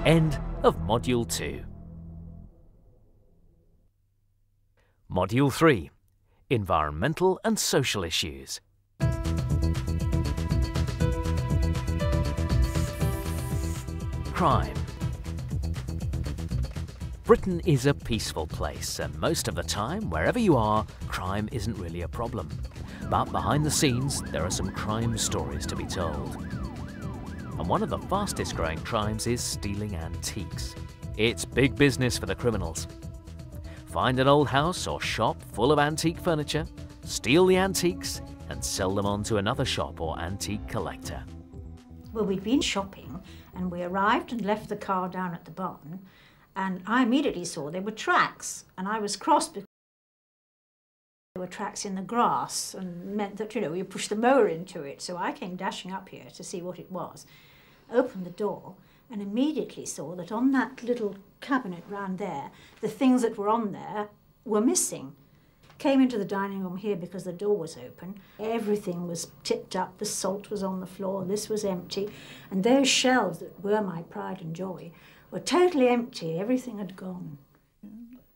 End of Module 2. Module 3. Environmental and social issues. Crime. Britain is a peaceful place, and most of the time, wherever you are, crime isn't really a problem. But behind the scenes, there are some crime stories to be told. And one of the fastest growing crimes is stealing antiques. It's big business for the criminals. Find an old house or shop full of antique furniture, steal the antiques, and sell them on to another shop or antique collector. Well, we'd been shopping, and we arrived and left the car down at the barn, and I immediately saw there were tracks, and I was cross because there were tracks in the grass and meant that, you push the mower into it. So I came dashing up here to see what it was, opened the door, and immediately saw that on that little cabinet round there, the things that were on there were missing. Came into the dining room here because the door was open. Everything was tipped up, the salt was on the floor, this was empty, and those shelves that were my pride and joy were totally empty, everything had gone.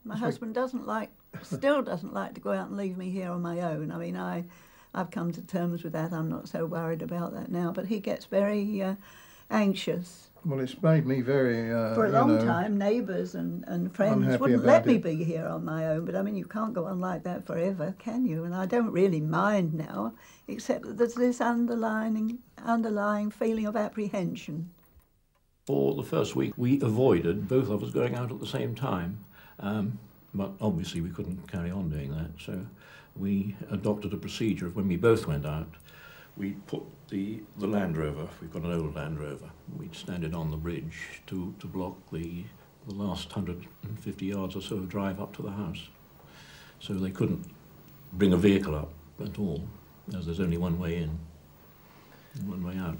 My husband still doesn't like to go out and leave me here on my own. I mean, I've come to terms with that, I'm not so worried about that now, but he gets very anxious. Well, it's made me very, For a long time, neighbours and friends wouldn't let me be here on my own, but I mean, you can't go on like that forever, can you? And I don't really mind now, except that there's this underlying feeling of apprehension. For the first week, we avoided both of us going out at the same time, but obviously we couldn't carry on doing that, so we adopted a procedure of when we both went out, we put the Land Rover, we've got an old Land Rover, we'd stand it on the bridge to block the last 150 yards or so of drive up to the house. So they couldn't bring a vehicle up at all, as there's only one way in and one way out.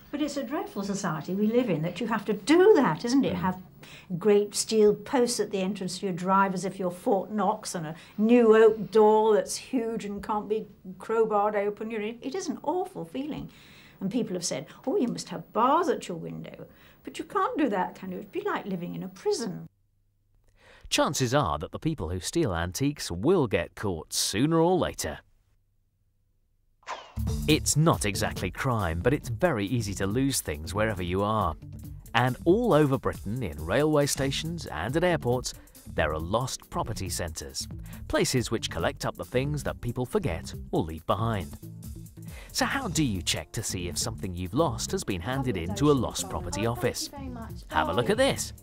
But it's a dreadful society we live in that you have to do that, isn't it? Have great steel posts at the entrance to your drive as if you're Fort Knox, and a new oak door that's huge and can't be crowbarred open. It is an awful feeling. And people have said, oh, you must have bars at your window. But you can't do that, can you? It'd be like living in a prison. Chances are that the people who steal antiques will get caught sooner or later. It's not exactly crime, but it's very easy to lose things wherever you are. And all over Britain, in railway stations and at airports, there are lost property centres, places which collect up the things that people forget or leave behind. So how do you check to see if something you've lost has been handed in to a lost property office? Have a look at this.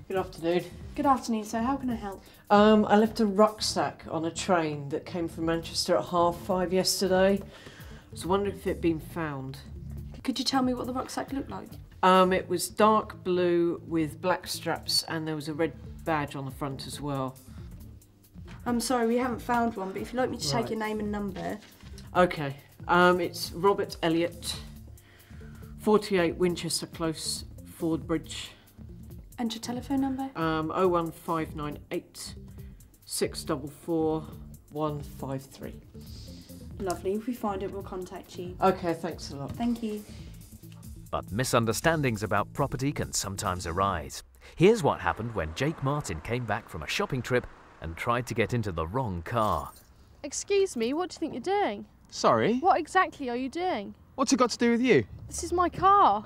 Good afternoon. Good afternoon, sir. How can I help? I left a rucksack on a train that came from Manchester at 5:30 yesterday. I was wondering if it'd been found. Could you tell me what the rucksack looked like? It was dark blue with black straps, and there was a red badge on the front as well. I'm sorry, we haven't found one, but if you'd like me to take your name and number. Okay. It's Robert Elliott, 48 Winchester Close, Ford Bridge. And your telephone number? 01598 644 153. Lovely. If we find it, we'll contact you. Okay, thanks a lot. Thank you. But misunderstandings about property can sometimes arise. Here's what happened when Jake Martin came back from a shopping trip and tried to get into the wrong car. Excuse me, what do you think you're doing? Sorry? What exactly are you doing? What's it got to do with you? This is my car.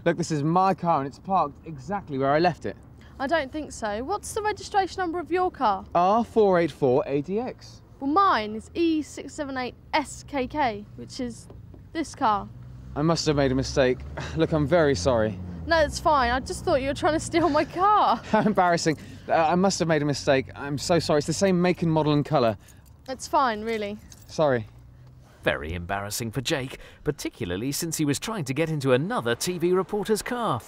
Look, this is my car and it's parked exactly where I left it. I don't think so. What's the registration number of your car? R484ADX. Well, mine is E678SKK, which is this car. I must have made a mistake. Look, I'm very sorry. No, it's fine. I just thought you were trying to steal my car. How embarrassing. I must have made a mistake. I'm so sorry. It's the same make and model and colour. It's fine, really. Sorry. Very embarrassing for Jake, particularly since he was trying to get into another TV reporter's car.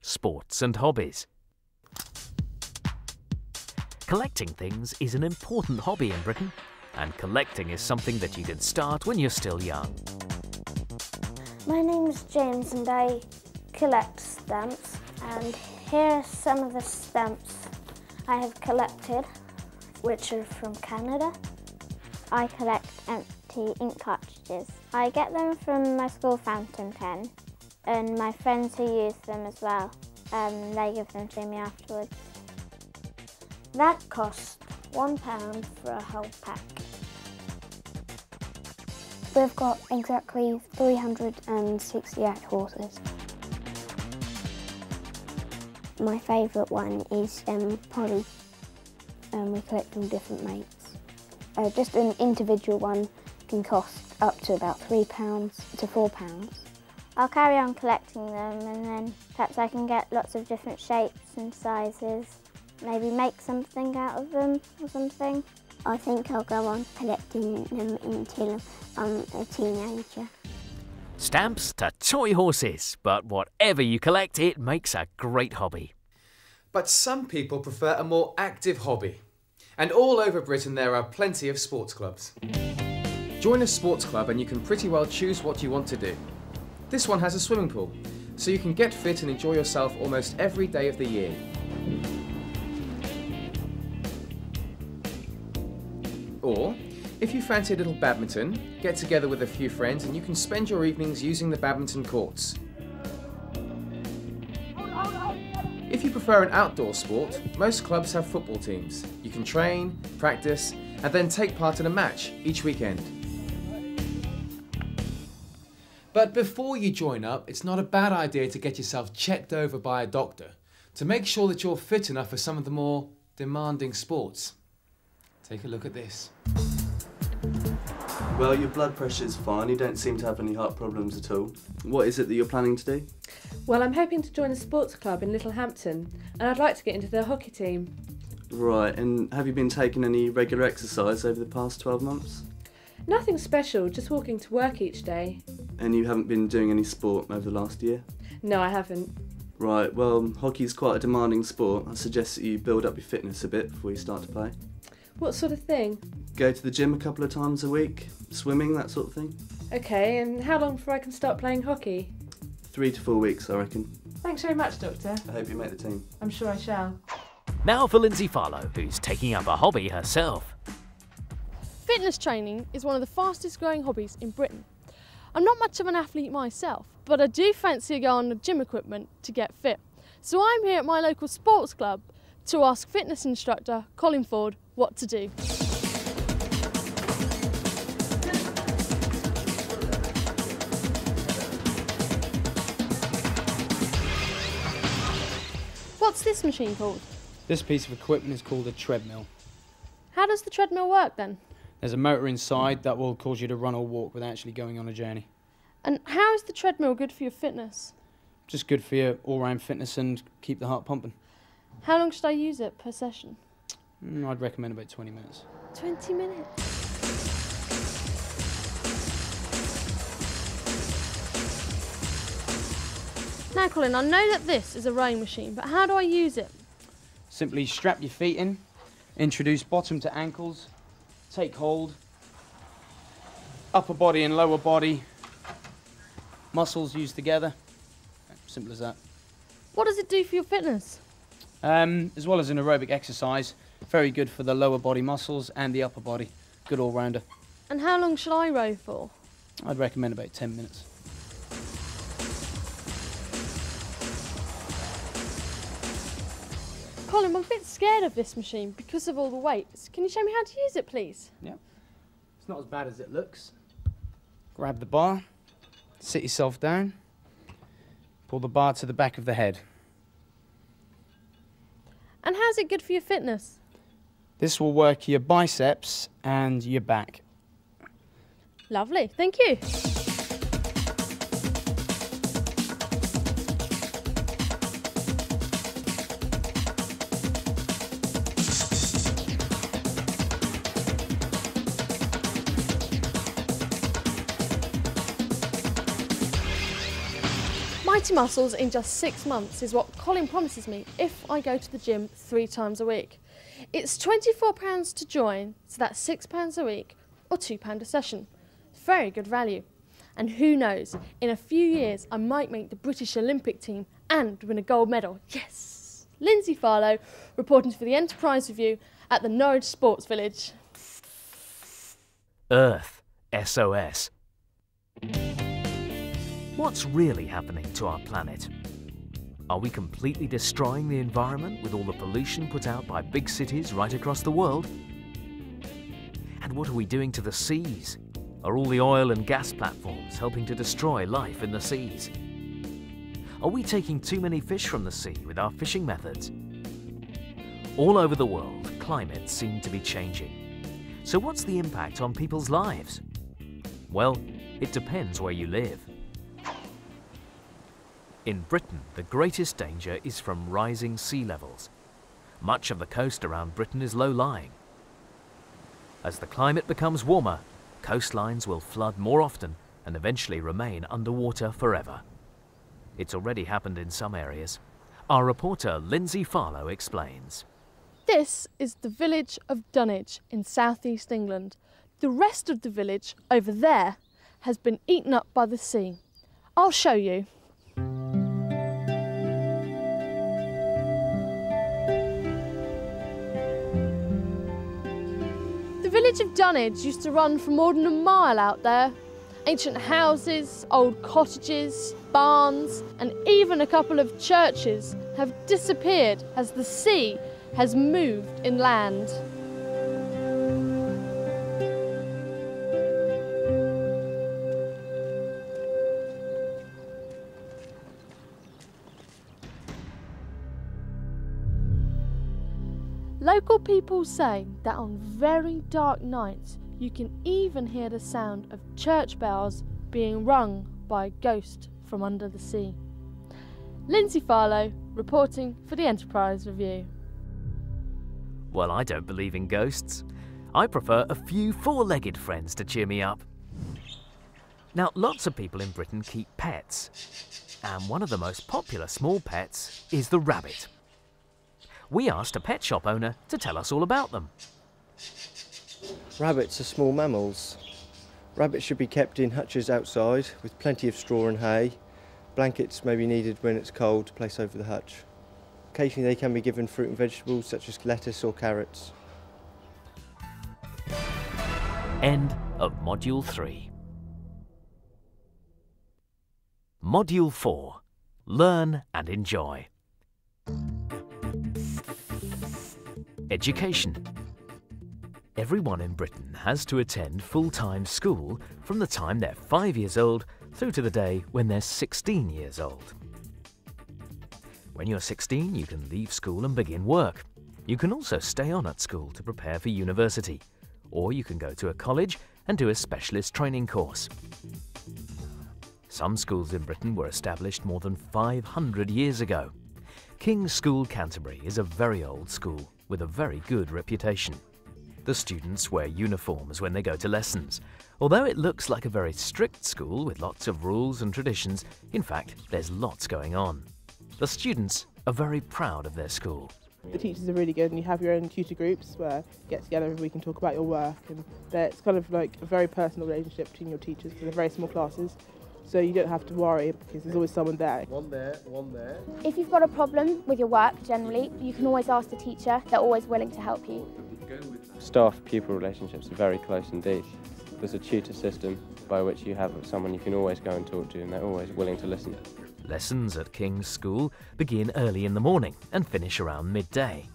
Sports and hobbies. Collecting things is an important hobby in Britain, and collecting is something that you can start when you're still young. My name's James and I collect stamps, and here are some of the stamps I have collected, which are from Canada. I collect empty ink cartridges. I get them from my school fountain pen. and my friends who use them as well, they give them to me afterwards. That costs £1 for a whole pack. We've got exactly 368 horses. My favourite one is Polly. We collect all different mates. Just an individual one can cost up to about £3 to £4. I'll carry on collecting them, and then perhaps I can get lots of different shapes and sizes. Maybe make something out of them or something. I think I'll go on collecting them until I'm a teenager. Stamps to toy horses, but whatever you collect, it makes a great hobby. But some people prefer a more active hobby. And all over Britain there are plenty of sports clubs. Join a sports club and you can pretty well choose what you want to do. This one has a swimming pool, so you can get fit and enjoy yourself almost every day of the year. Or, if you fancy a little badminton, get together with a few friends and you can spend your evenings using the badminton courts. If you prefer an outdoor sport, most clubs have football teams. You can train, practice, and then take part in a match each weekend. But before you join up, it's not a bad idea to get yourself checked over by a doctor to make sure that you're fit enough for some of the more demanding sports. Take a look at this. Well, your blood pressure's fine, you don't seem to have any heart problems at all. What is it that you're planning to do? Well, I'm hoping to join a sports club in Littlehampton, and I'd like to get into their hockey team. Right, and have you been taking any regular exercise over the past 12 months? Nothing special, just walking to work each day. And you haven't been doing any sport over the last year? No, I haven't. Right, well, hockey's quite a demanding sport. I suggest that you build up your fitness a bit before you start to play. What sort of thing? Go to the gym a couple of times a week, swimming, that sort of thing. Okay, and how long before I can start playing hockey? 3 to 4 weeks, I reckon. Thanks very much, Doctor. I hope you make the team. I'm sure I shall. Now for Lindsay Farlow, who's taking up a hobby herself. Fitness training is one of the fastest growing hobbies in Britain. I'm not much of an athlete myself, but I do fancy a go on the gym equipment to get fit. So I'm here at my local sports club to ask fitness instructor Colin Ford what to do. What's this machine called? This piece of equipment is called a treadmill. How does the treadmill work then? There's a motor inside that will cause you to run or walk without actually going on a journey. And how is the treadmill good for your fitness? Just good for your all-round fitness and keep the heart pumping. How long should I use it per session? I'd recommend about 20 minutes. 20 minutes? Now Colin, I know that this is a rowing machine, but how do I use it? Simply strap your feet in, introduce bottom to ankles, take hold, upper body and lower body, muscles used together. Simple as that. What does it do for your fitness? As well as an aerobic exercise, very good for the lower body muscles and the upper body. Good all-rounder. And how long should I row for? I'd recommend about 10 minutes. Colin, I'm a bit scared of this machine because of all the weights. Can you show me how to use it, please? Yeah. It's not as bad as it looks. Grab the bar, sit yourself down, pull the bar to the back of the head. And how's it good for your fitness? This will work your biceps and your back. Lovely, thank you. Mighty Muscles in just 6 months is what Colin promises me if I go to the gym 3 times a week. It's £24 to join, so that's £6 a week or £2 a session. Very good value. And who knows, in a few years I might make the British Olympic team and win a gold medal. Yes! Lindsay Farlow, reporting for the Enterprise Review at the Norwich Sports Village. Earth, SOS. What's really happening to our planet? Are we completely destroying the environment with all the pollution put out by big cities right across the world? And what are we doing to the seas? Are all the oil and gas platforms helping to destroy life in the seas? Are we taking too many fish from the sea with our fishing methods? All over the world, climates seem to be changing. So what's the impact on people's lives? Well, it depends where you live. In Britain, the greatest danger is from rising sea levels. Much of the coast around Britain is low-lying. As the climate becomes warmer, coastlines will flood more often and eventually remain underwater forever. It's already happened in some areas. Our reporter Lindsay Farlow explains. This is the village of Dunwich in southeast England. The rest of the village over there has been eaten up by the sea. I'll show you. The village of Dunwich used to run for more than a mile out there. Ancient houses, old cottages, barns, and even a couple of churches have disappeared as the sea has moved inland. Local people say that on very dark nights you can even hear the sound of church bells being rung by a ghost from under the sea. Lindsay Farlow reporting for the Enterprise Review. Well, I don't believe in ghosts. I prefer a few four-legged friends to cheer me up. Now, lots of people in Britain keep pets, and one of the most popular small pets is the rabbit. We asked a pet shop owner to tell us all about them. Rabbits are small mammals. Rabbits should be kept in hutches outside with plenty of straw and hay. Blankets may be needed when it's cold to place over the hutch. Occasionally they can be given fruit and vegetables such as lettuce or carrots. End of Module 3. Module 4. Learn and enjoy. Education. Everyone in Britain has to attend full-time school from the time they're 5 years old through to the day when they're 16 years old. When you're 16, you can leave school and begin work. You can also stay on at school to prepare for university, or you can go to a college and do a specialist training course. Some schools in Britain were established more than 500 years ago. King's School, Canterbury is a very old school with a very good reputation. The students wear uniforms when they go to lessons. Although it looks like a very strict school with lots of rules and traditions, in fact, there's lots going on. The students are very proud of their school. The teachers are really good, and you have your own tutor groups where you get together every week and talk about your work, and it's kind of like a very personal relationship between your teachers because they're very small classes, so you don't have to worry because there's always someone there. One there, one there. If you've got a problem with your work generally, you can always ask the teacher. They're always willing to help you. Staff-pupil relationships are very close indeed. There's a tutor system by which you have someone you can always go and talk to, and they're always willing to listen. Lessons at King's School begin early in the morning and finish around midday.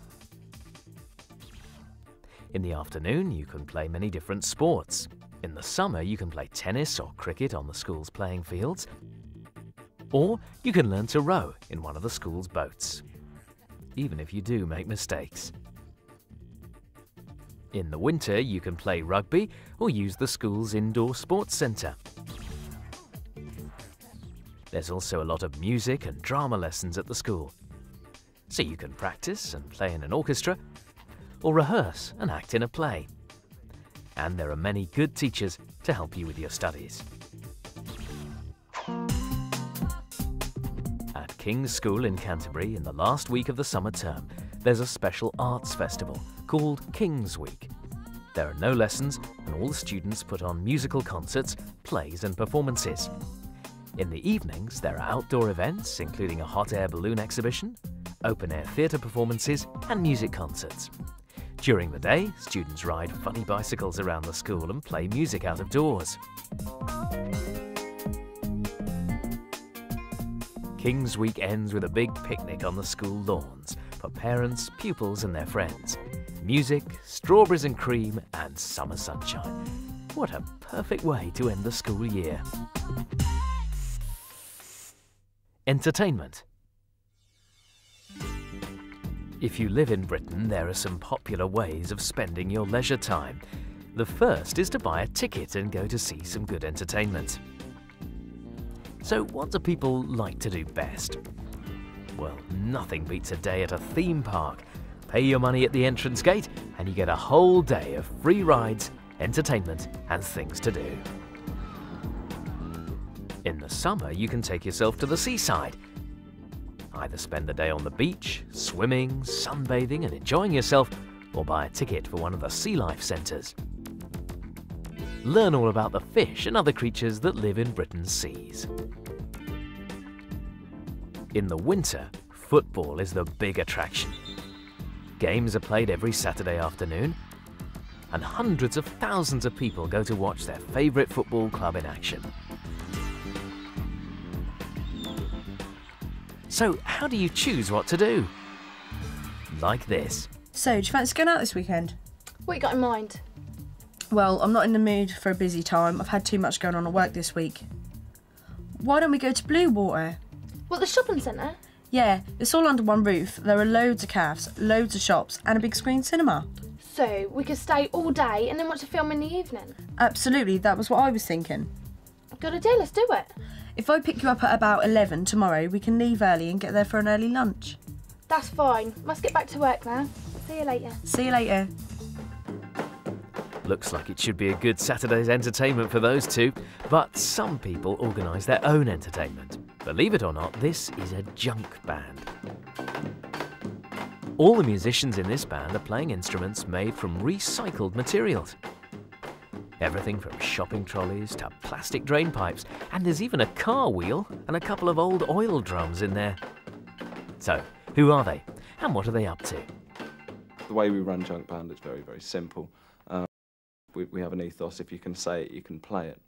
In the afternoon, you can play many different sports. In the summer, you can play tennis or cricket on the school's playing fields, or you can learn to row in one of the school's boats, even if you do make mistakes. In the winter, you can play rugby or use the school's indoor sports centre. There's also a lot of music and drama lessons at the school, so you can practice and play in an orchestra, or rehearse and act in a play. And there are many good teachers to help you with your studies. At King's School in Canterbury, in the last week of the summer term, there's a special arts festival called King's Week. There are no lessons, and all the students put on musical concerts, plays and performances. In the evenings, there are outdoor events, including a hot air balloon exhibition, open-air theatre performances and music concerts. During the day, students ride funny bicycles around the school and play music out of doors. King's Week ends with a big picnic on the school lawns for parents, pupils and their friends. Music, strawberries and cream and summer sunshine. What a perfect way to end the school year. Entertainment. If you live in Britain, there are some popular ways of spending your leisure time. The first is to buy a ticket and go to see some good entertainment. So what do people like to do best? Well, nothing beats a day at a theme park. Pay your money at the entrance gate and you get a whole day of free rides, entertainment and things to do. In the summer, you can take yourself to the seaside. Either spend the day on the beach, swimming, sunbathing and enjoying yourself, or buy a ticket for one of the sea life centres. Learn all about the fish and other creatures that live in Britain's seas. In the winter, football is the big attraction. Games are played every Saturday afternoon, and hundreds of thousands of people go to watch their favourite football club in action. So, how do you choose what to do? Like this. So, do you fancy going out this weekend? What you got in mind? Well, I'm not in the mood for a busy time. I've had too much going on at work this week. Why don't we go to Bluewater? What, the shopping centre? Yeah, it's all under one roof. There are loads of cafes, loads of shops and a big screen cinema. So, we could stay all day and then watch a film in the evening? Absolutely, that was what I was thinking. Good idea, let's do it. If I pick you up at about 11 tomorrow, we can leave early and get there for an early lunch. That's fine. Must get back to work now. See you later. See you later. Looks like it should be a good Saturday's entertainment for those two, but some people organise their own entertainment. Believe it or not, this is a junk band. All the musicians in this band are playing instruments made from recycled materials. Everything from shopping trolleys to plastic drain pipes, and there's even a car wheel and a couple of old oil drums in there. So, who are they, and what are they up to? The way we run Junk Band is very, very simple. We have an ethos: if you can say it, you can play it,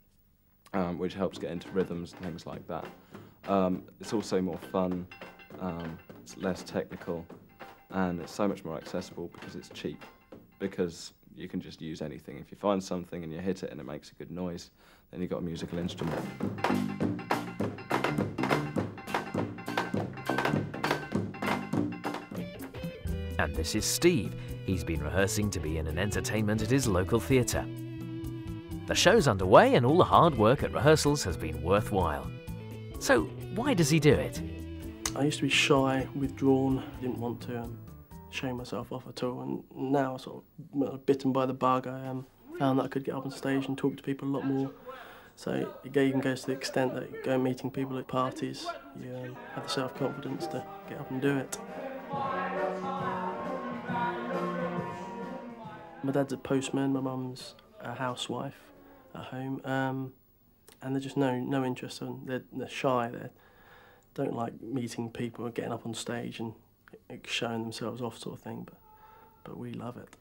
which helps get into rhythms and things like that. It's also more fun, it's less technical, and it's so much more accessible because it's cheap, because you can just use anything. If you find something and you hit it and it makes a good noise, then you've got a musical instrument. And this is Steve. He's been rehearsing to be in an entertainment at his local theatre. The show's underway and all the hard work at rehearsals has been worthwhile. So, why does he do it? I used to be shy, withdrawn, didn't want to show myself off at all, and now sort of bitten by the bug, I found that I could get up on stage and talk to people a lot more. So it even goes to the extent that you go meeting people at parties, you have the self-confidence to get up and do it. My dad's a postman, my mum's a housewife at home, and they're just no interest in, they're shy, they don't like meeting people or getting up on stage and showing themselves off sort of thing, but we love it.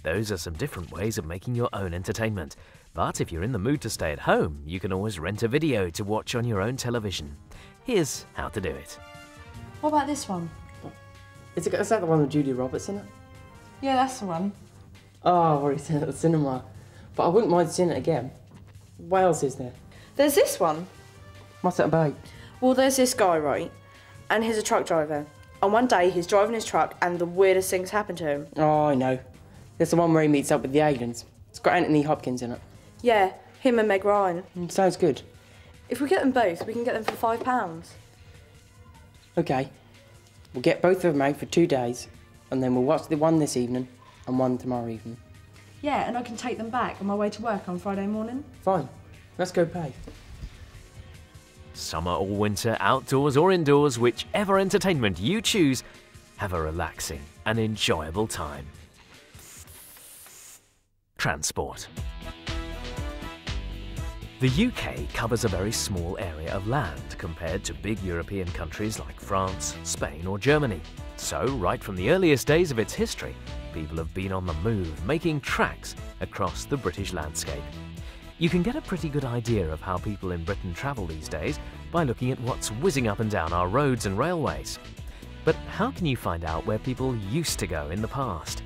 Those are some different ways of making your own entertainment. But if you're in the mood to stay at home, you can always rent a video to watch on your own television. Here's how to do it. What about this one? Is that the one with Julia Roberts in it? Yeah, that's the one. Oh, I've already seen it at the cinema. But I wouldn't mind seeing it again. What else is there? There's this one. What's that about? Well, there's this guy, right? And he's a truck driver. And one day he's driving his truck and the weirdest things happen to him. Oh, I know. There's the one where he meets up with the aliens. It's got Anthony Hopkins in it. Yeah, him and Meg Ryan. Sounds good. If we get them both, we can get them for £5. Okay. We'll get both of them out for 2 days, and then we'll watch the one this evening and one tomorrow evening. Yeah, and I can take them back on my way to work on Friday morning. Fine. Let's go pay. Summer or winter, outdoors or indoors, whichever entertainment you choose, have a relaxing and enjoyable time. Transport. The UK covers a very small area of land compared to big European countries like France, Spain or Germany. So, right from the earliest days of its history, people have been on the move, making tracks across the British landscape. You can get a pretty good idea of how people in Britain travel these days by looking at what's whizzing up and down our roads and railways. But how can you find out where people used to go in the past?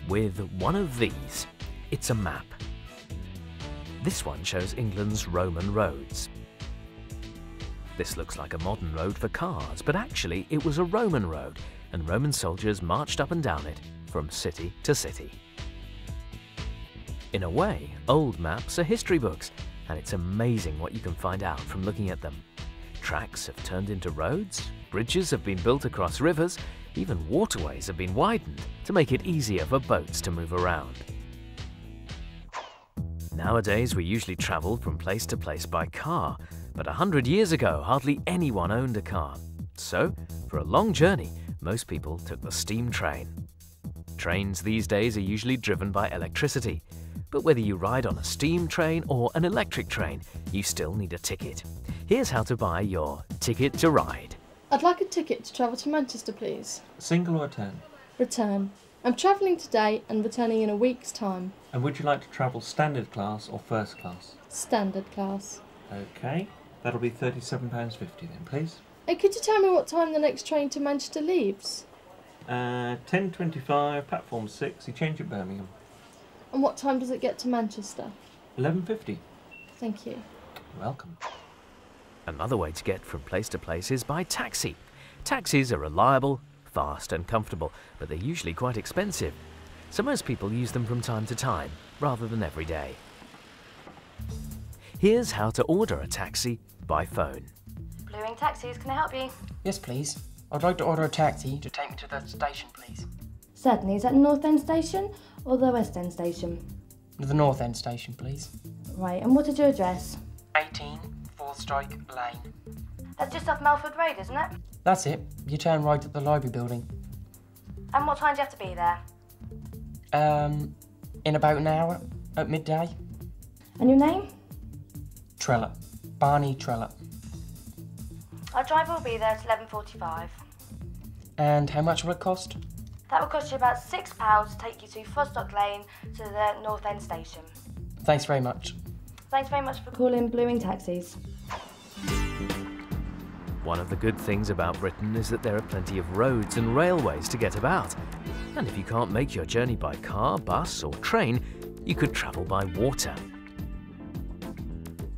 With one of these. It's a map. This one shows England's Roman roads. This looks like a modern road for cars, but actually it was a Roman road, and Roman soldiers marched up and down it from city to city. In a way, old maps are history books, and it's amazing what you can find out from looking at them. Tracks have turned into roads, bridges have been built across rivers, even waterways have been widened to make it easier for boats to move around. Nowadays, we usually travel from place to place by car, but 100 years ago, hardly anyone owned a car. So, for a long journey, most people took the steam train. Trains these days are usually driven by electricity, but whether you ride on a steam train or an electric train, you still need a ticket. Here's how to buy your ticket to ride. I'd like a ticket to travel to Manchester, please. Single or return? Return. I'm travelling today and returning in a week's time. And would you like to travel standard class or first class? Standard class. Okay, that'll be £37.50 then, please. Could you tell me what time the next train to Manchester leaves? 10:25, platform 6, you change at Birmingham. And what time does it get to Manchester? 11:50. Thank you. You're welcome. Another way to get from place to place is by taxi. Taxis are reliable, fast and comfortable, but they're usually quite expensive. So most people use them from time to time, rather than every day. Here's how to order a taxi by phone. Blue Wing Taxis, can I help you? Yes, please. I'd like to order a taxi to take me to the station, please. Certainly. Is that the North End station or the West End station? To the North End station, please. Right, and what is your address? 18 Fourth Strike Lane. That's just off Melford Road, isn't it? That's it. You turn right at the library building. And what time do you have to be there? In about an hour, at midday. And your name? Trella. Barney Trella. Our driver will be there at 11:45. And how much will it cost? That will cost you about £6 to take you to Fosdock Lane to the North End station. Thanks very much. Thanks very much for calling Blue Wing Taxis. One of the good things about Britain is that there are plenty of roads and railways to get about. And if you can't make your journey by car, bus or train, you could travel by water.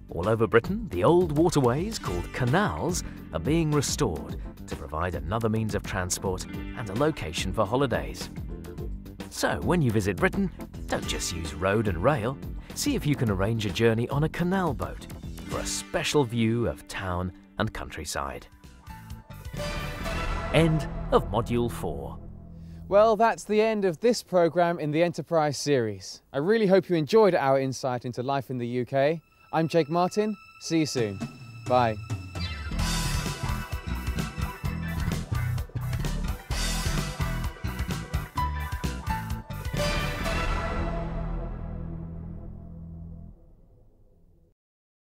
All over Britain, the old waterways, called canals, are being restored to provide another means of transport and a location for holidays. So when you visit Britain, don't just use road and rail. See if you can arrange a journey on a canal boat for a special view of town and countryside. End of Module 4. Well, that's the end of this programme in the Enterprise series. I really hope you enjoyed our insight into life in the UK. I'm Jake Martin. See you soon. Bye.